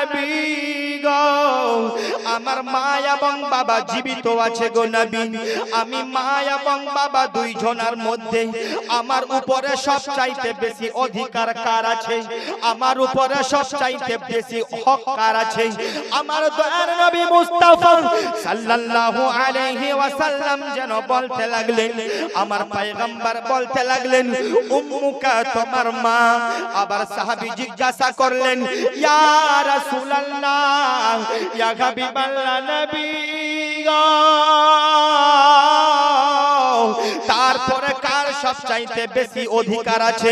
নবী গো, আমার মা এবং বাবা জীবিত আছে গো নবী। আমি মা এবং বাবা দুইজনের মধ্যে আমার উপরে সবচাইতে বেশি অধিকার কার আছে? আমার উপরে সবচাইতে বেশি হক কার আছে? আমার দয়ার নবী মুস্তাফা সাল্লাল্লাহু আলাইহি ওয়াসাল্লাম যেন বলতে লাগলেন, আমার পয়গম্বর বলতে লাগলেন, উম্মুকা তোমার মা। আবার সাহাবী জিজ্ঞাসা করলেন, ইয়া রাসূলুল্লাহ, ইয়া হাবিবাল্লাহ নবী গো, তারপরে কার সবচাইতে বেশি অধিকার আছে?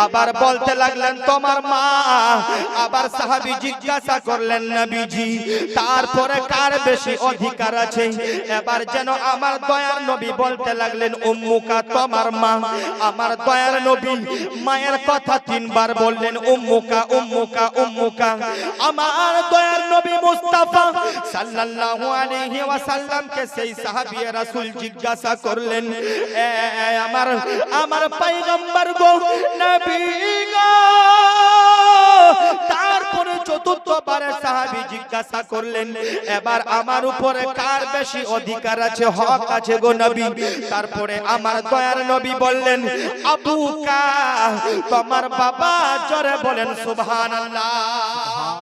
আবার বলতে লাগলেন তোমার মা। আবার সাহাবী জিজ্ঞাসা করলেন, নবীজি তারপরে কার বেশি অধিকার আছে? এবার যেন আমার দয়ার নবী বলতে লাগলেন, উম্মুকা তোমার মা। আমার দয়ার নবী মায়ের কথা তিনবার বললেন, উম্মুকা উম্মুকা উম্মুকা। আমার দয়ার নবী মুস্তাফা সাল্লাল্লাহু আলাইহি ওয়াসাল্লামকে সেই সাহাবী রাসূল জিজ্ঞাসা করলেন, আমার পয়গম্বর গো, নবী গো। তারপরে চতুর্থবারে সাহাবী জিজ্ঞাসা করলেন, এবার আমার উপরে কার বেশি অধিকার আছে, হক আছে গো নবী? তারপরে আমার দয়ার নবী বললেন, আবুকা তোমার বাবা। জোরে বলেন সুবহানাল্লাহ।